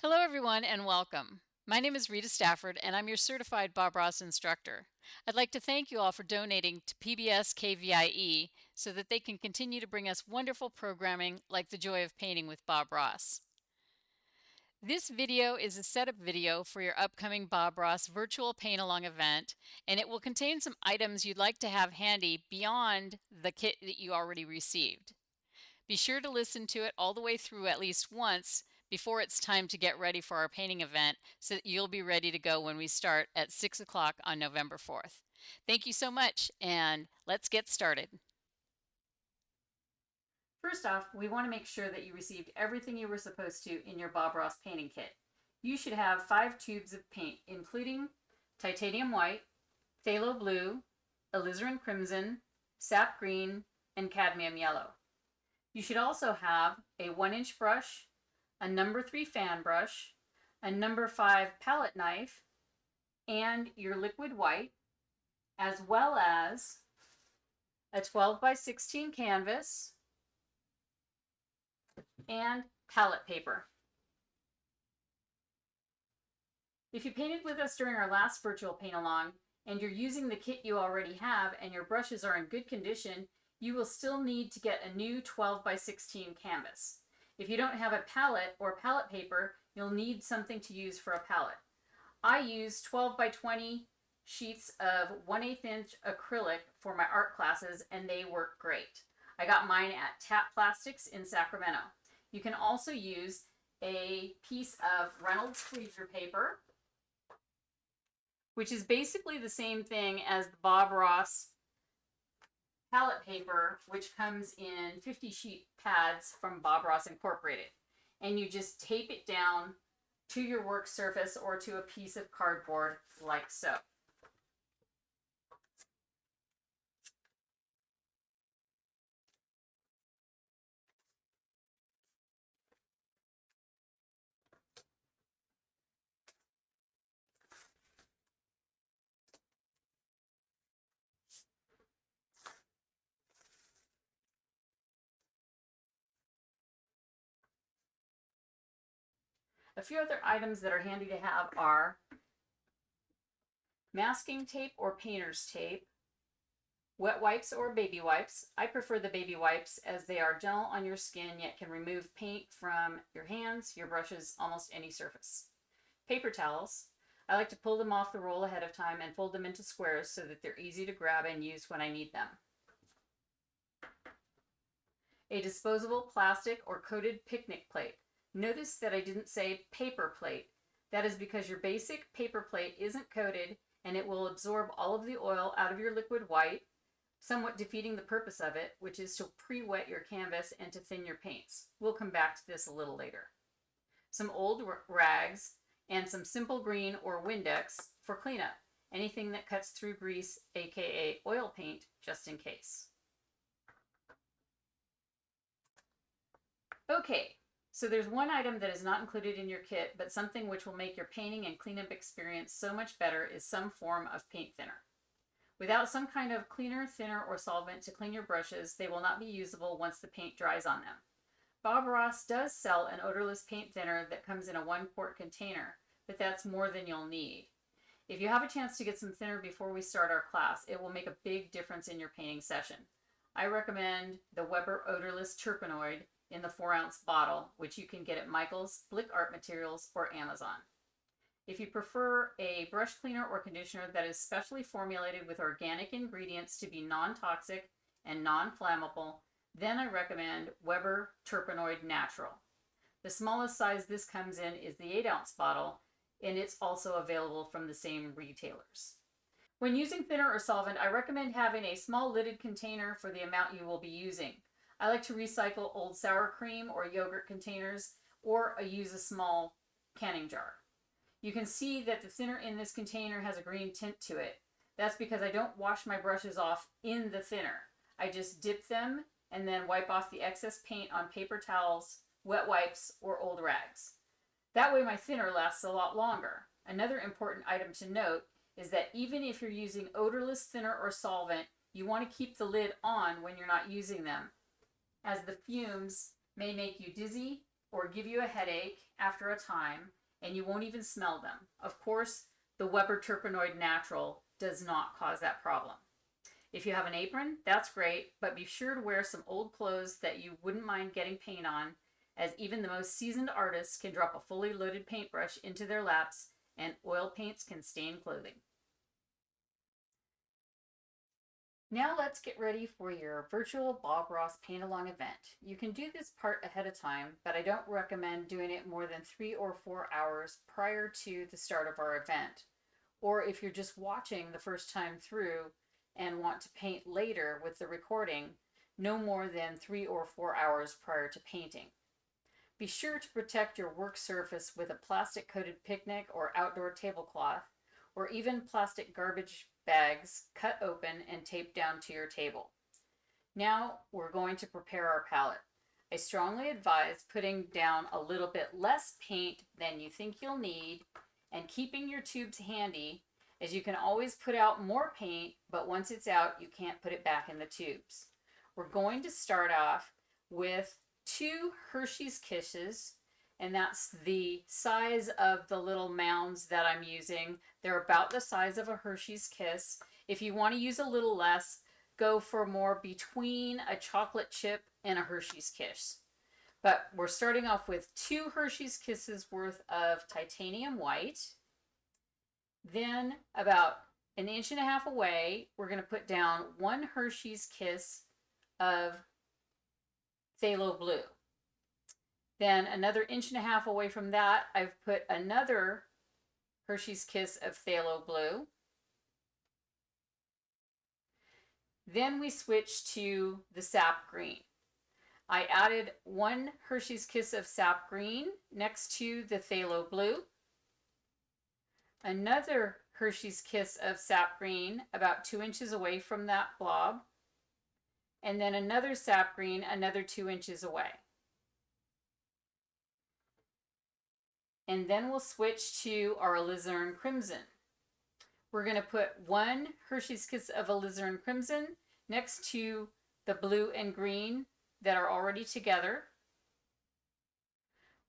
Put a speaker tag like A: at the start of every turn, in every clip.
A: Hello everyone and welcome. My name is Rita Stafford and I'm your Certified Bob Ross Instructor. I'd like to thank you all for donating to PBS KVIE so that they can continue to bring us wonderful programming like The Joy of Painting with Bob Ross. This video is a setup video for your upcoming Bob Ross virtual paint-along event, and it will contain some items you'd like to have handy beyond the kit that you already received. Be sure to listen to it all the way through at least once before it's time to get ready for our painting event so that you'll be ready to go when we start at 6 o'clock on November 4th. Thank you so much, and let's get started. First off, we want to make sure that you received everything you were supposed to in your Bob Ross painting kit. You should have 5 tubes of paint, including titanium white, phthalo blue, alizarin crimson, sap green, and cadmium yellow. You should also have a 1-inch brush, a number 3 fan brush, a number 5 palette knife, and your liquid white, as well as a 12 by 16 canvas and palette paper. If you painted with us during our last virtual paint along and you're using the kit you already have and your brushes are in good condition, you will still need to get a new 12 by 16 canvas. If you don't have a palette or palette paper, you'll need something to use for a palette. I use 12 by 20 sheets of 1/8 inch acrylic for my art classes, and they work great. I got mine at Tap Plastics in Sacramento. You can also use a piece of Reynolds freezer paper, which is basically the same thing as the Bob Ross palette paper, which comes in 50 sheet pads from Bob Ross Incorporated. And you just tape it down to your work surface or to a piece of cardboard like so. A few other items that are handy to have are masking tape or painter's tape, wet wipes or baby wipes. I prefer the baby wipes as they are gentle on your skin yet can remove paint from your hands, your brushes, almost any surface. Paper towels. I like to pull them off the roll ahead of time and fold them into squares so that they're easy to grab and use when I need them. A disposable plastic or coated picnic plate. Notice that I didn't say paper plate. That is because your basic paper plate isn't coated and it will absorb all of the oil out of your liquid white, somewhat defeating the purpose of it, which is to pre-wet your canvas and to thin your paints. We'll come back to this a little later. Some old rags and some simple green or Windex for cleanup. Anything that cuts through grease, aka oil paint, just in case. Okay, so there's one item that is not included in your kit, but something which will make your painting and cleanup experience so much better is some form of paint thinner. Without some kind of cleaner, thinner, or solvent to clean your brushes, they will not be usable once the paint dries on them. Bob Ross does sell an odorless paint thinner that comes in a 1-quart container, but that's more than you'll need. If you have a chance to get some thinner before we start our class, it will make a big difference in your painting session. I recommend the Weber Odorless Turpenoid in the 4-ounce bottle, which you can get at Michael's, Blick Art Materials, or Amazon. If you prefer a brush cleaner or conditioner that is specially formulated with organic ingredients to be non-toxic and non-flammable, then I recommend Weber Turpenoid Natural. The smallest size this comes in is the 8-ounce bottle, and it's also available from the same retailers. When using thinner or solvent, I recommend having a small lidded container for the amount you will be using. I like to recycle old sour cream or yogurt containers, or use a small canning jar. You can see that the thinner in this container has a green tint to it. That's because I don't wash my brushes off in the thinner. I just dip them and then wipe off the excess paint on paper towels, wet wipes, or old rags. That way my thinner lasts a lot longer. Another important item to note is that even if you're using odorless thinner or solvent, you want to keep the lid on when you're not using them, as the fumes may make you dizzy or give you a headache after a time, and you won't even smell them. Of course, the Weber Terpenoid Natural does not cause that problem. If you have an apron, that's great, but be sure to wear some old clothes that you wouldn't mind getting paint on, as even the most seasoned artists can drop a fully loaded paintbrush into their laps and oil paints can stain clothing. Now let's get ready for your virtual Bob Ross paint along event. You can do this part ahead of time, but I don't recommend doing it more than 3 or 4 hours prior to the start of our event. Or if you're just watching the first time through and want to paint later with the recording, no more than 3 or 4 hours prior to painting. Be sure to protect your work surface with a plastic coated picnic or outdoor tablecloth, or even plastic garbage bags cut open and taped down to your table. Now we're going to prepare our palette. I strongly advise putting down a little bit less paint than you think you'll need and keeping your tubes handy, as you can always put out more paint, but once it's out, you can't put it back in the tubes. We're going to start off with 2 Hershey's Kisses, and that's the size of the little mounds that I'm using. They're about the size of a Hershey's Kiss. If you want to use a little less, go for more between a chocolate chip and a Hershey's Kiss. But we're starting off with 2 Hershey's Kisses worth of titanium white. Then about 1.5 inches away, we're going to put down 1 Hershey's Kiss of phthalo blue. Then another 1.5 inches away from that, I've put another Hershey's Kiss of phthalo blue. Then we switch to the sap green. I added 1 Hershey's Kiss of sap green next to the phthalo blue. Another Hershey's Kiss of sap green about 2 inches away from that blob. And then another sap green another 2 inches away. And then we'll switch to our alizarin crimson. We're going to put 1 Hershey's Kiss of alizarin crimson next to the blue and green that are already together.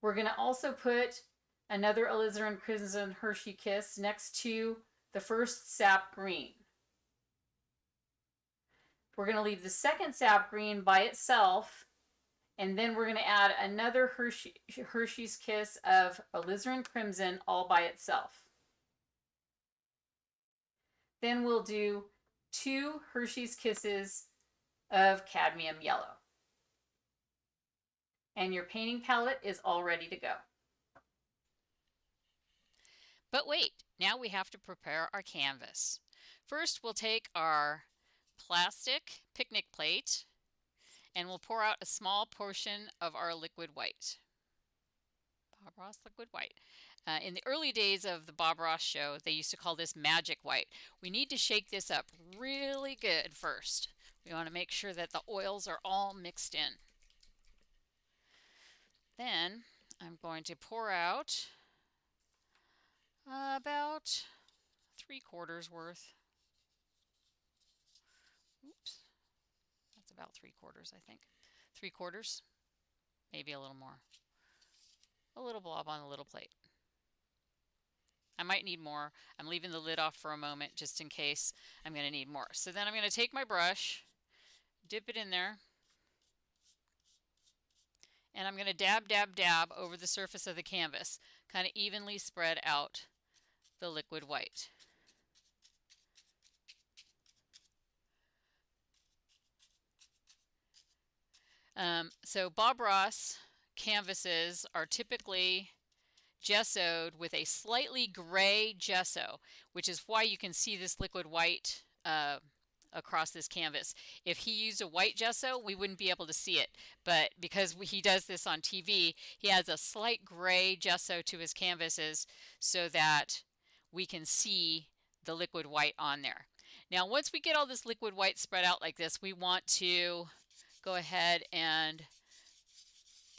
A: We're going to also put another alizarin crimson Hershey Kiss next to the first sap green. We're going to leave the second sap green by itself, and then we're going to add another Hershey's Kiss of alizarin crimson all by itself. Then we'll do 2 Hershey's Kisses of cadmium yellow. And your painting palette is all ready to go.
B: But wait, now we have to prepare our canvas. First, we'll take our plastic picnic plate and we'll pour out a small portion of our liquid white. Bob Ross liquid white. In the early days of the Bob Ross show, they used to call this magic white. We need to shake this up really good first. We want to make sure that the oils are all mixed in. Then I'm going to pour out about 3/4 worth. Oops, that's about 3/4, I think. 3/4, maybe a little more. A little blob on a little plate. I might need more. I'm leaving the lid off for a moment just in case I'm going to need more. So then I'm going to take my brush, dip it in there, and I'm going to dab, dab, dab over the surface of the canvas, kind of evenly spread out the liquid white. So Bob Ross canvases are typically gessoed with a slightly gray gesso, which is why you can see this liquid white across this canvas. If he used a white gesso, we wouldn't be able to see it, but because he does this on TV, he adds a slight gray gesso to his canvases so that we can see the liquid white on there. Now once we get all this liquid white spread out like this, we want to go ahead and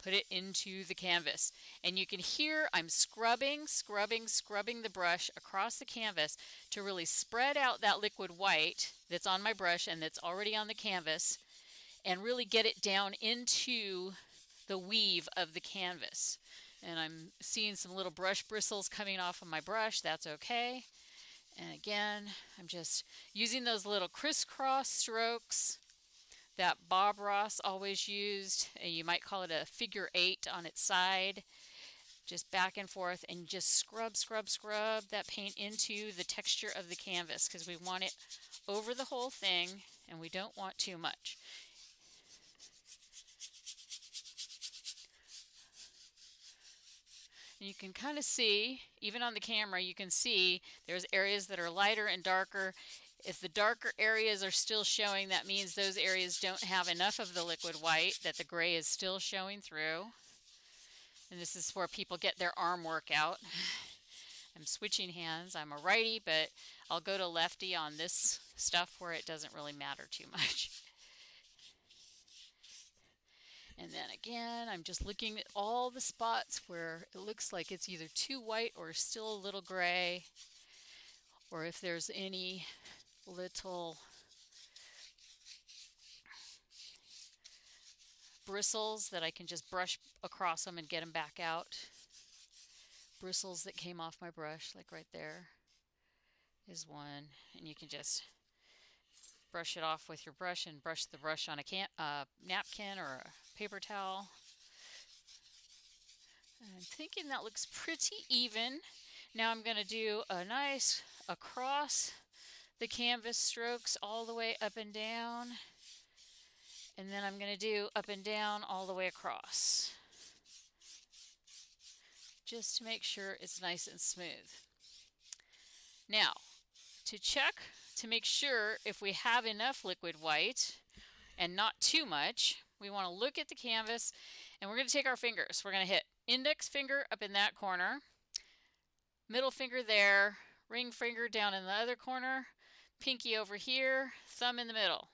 B: put it into the canvas. And you can hear I'm scrubbing the brush across the canvas to really spread out that liquid white that's on my brush and that's already on the canvas and really get it down into the weave of the canvas. And I'm seeing some little brush bristles coming off of my brush. That's okay. And again, I'm just using those little crisscross strokes that Bob Ross always used. You might call it a figure 8 on its side. Just back and forth, and just scrub, scrub, scrub that paint into the texture of the canvas, because we want it over the whole thing and we don't want too much. And you can kind of see, even on the camera, you can see there's areas that are lighter and darker. If the darker areas are still showing, that means those areas don't have enough of the liquid white, that the gray is still showing through. And this is where people get their arm workout. I'm switching hands. I'm a righty, but I'll go to lefty on this stuff where it doesn't really matter too much. And then again, I'm just looking at all the spots where it looks like it's either too white or still a little gray, or if there's any little bristles that I can just brush across them and get them back out. Bristles that came off my brush, like right there is one, and you can just brush it off with your brush and brush the brush on a napkin or a paper towel. And I'm thinking that looks pretty even. Now I'm going to do a nice across the canvas strokes all the way up and down, and then I'm going to do up and down all the way across, just to make sure it's nice and smooth. Now, to check to make sure if we have enough liquid white and not too much, we want to look at the canvas, and we're going to take our fingers. We're going to hit index finger up in that corner, middle finger there, ring finger down in the other corner, pinky over here, thumb in the middle.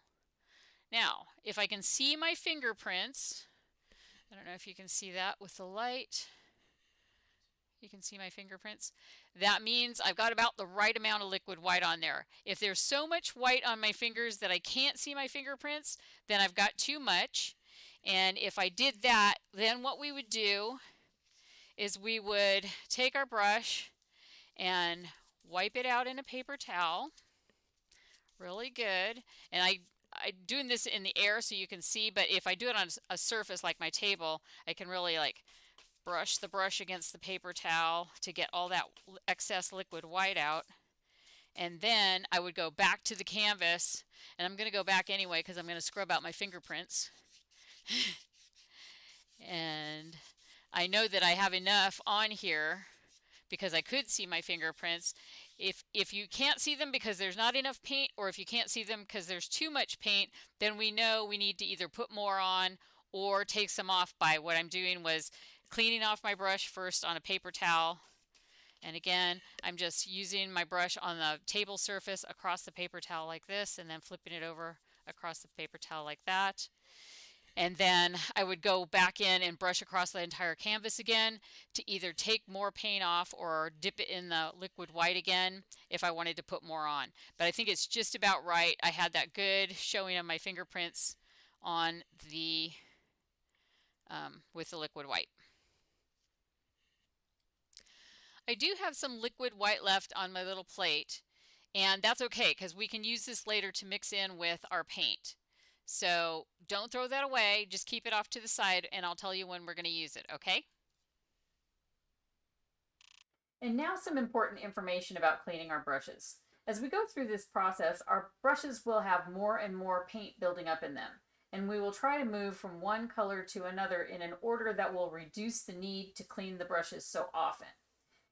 B: Now, if I can see my fingerprints, I don't know if you can see that with the light. You can see my fingerprints. That means I've got about the right amount of liquid white on there. If there's so much white on my fingers that I can't see my fingerprints, then I've got too much. And if I did that, then what we would do is we would take our brush and wipe it out in a paper towel. Really good. And I'm doing this in the air so you can see, but if I do it on a surface like my table, I can really like brush the brush against the paper towel to get all that excess liquid white out. And then I would go back to the canvas, and I'm going to go back anyway because I'm going to scrub out my fingerprints. And I know that I have enough on here because I could see my fingerprints. If you can't see them because there's not enough paint, or if you can't see them because there's too much paint, then we know we need to either put more on or take some off. By what I'm doing was cleaning off my brush first on a paper towel. And again, I'm just using my brush on the table surface across the paper towel like this, and then flipping it over across the paper towel like that. And then I would go back in and brush across the entire canvas again to either take more paint off or dip it in the liquid white again if I wanted to put more on. But I think it's just about right. I had that good showing of my fingerprints on the with the liquid white. I do have some liquid white left on my little plate, and that's okay because we can use this later to mix in with our paint. So don't throw that away, just keep it off to the side, and I'll tell you when we're going to use it, okay?
A: And now some important information about cleaning our brushes. As we go through this process, our brushes will have more and more paint building up in them, and we will try to move from one color to another in an order that will reduce the need to clean the brushes so often.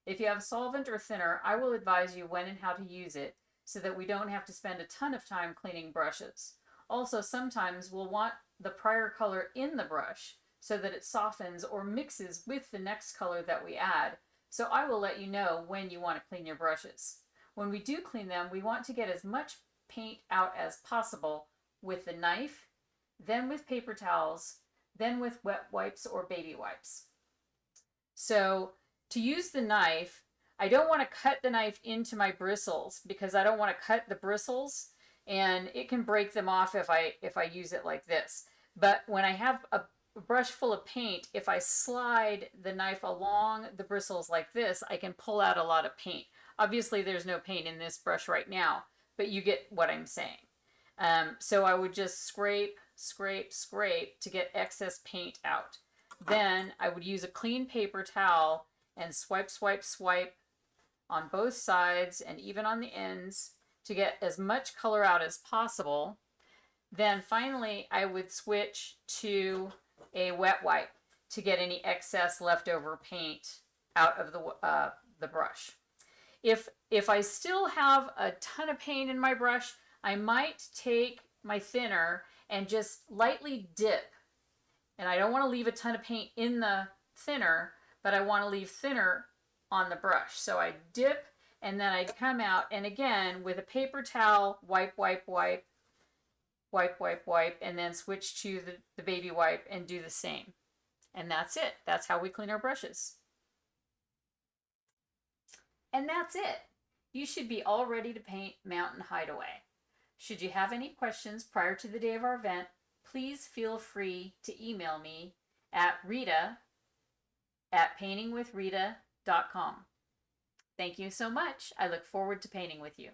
A: If you have solvent or thinner, I will advise you when and how to use it so that we don't have to spend a ton of time cleaning brushes. Also, sometimes we'll want the prior color in the brush so that it softens or mixes with the next color that we add. So I will let you know when you want to clean your brushes. When we do clean them, we want to get as much paint out as possible with the knife, then with paper towels, then with wet wipes or baby wipes. So to use the knife, I don't want to cut the knife into my bristles because I don't want to cut the bristles, and it can break them off if I use it like this. But when I have brush full of paint, if I slide the knife along the bristles like this, I can pull out a lot of paint. Obviously, there's no paint in this brush right now, but you get what I'm saying. So I would just scrape, scrape, scrape to get excess paint out. Then I would use a clean paper towel and swipe, swipe, swipe on both sides and even on the ends to get as much color out as possible. Then finally, I would switch to a wet wipe to get any excess leftover paint out of the brush. If I still have a ton of paint in my brush, I might take my thinner and just lightly dip. And I don't want to leave a ton of paint in the thinner, but I want to leave thinner on the brush. So I dip and then I'd come out, and again with a paper towel, wipe, wipe, wipe, wipe, wipe, wipe, and then switch to the baby wipe and do the same. And that's it. That's how we clean our brushes. And that's it. You should be all ready to paint Mountain Hideaway. Should you have any questions prior to the day of our event, please feel free to email me at rita@paintingwithrita.com. Thank you so much. I look forward to painting with you.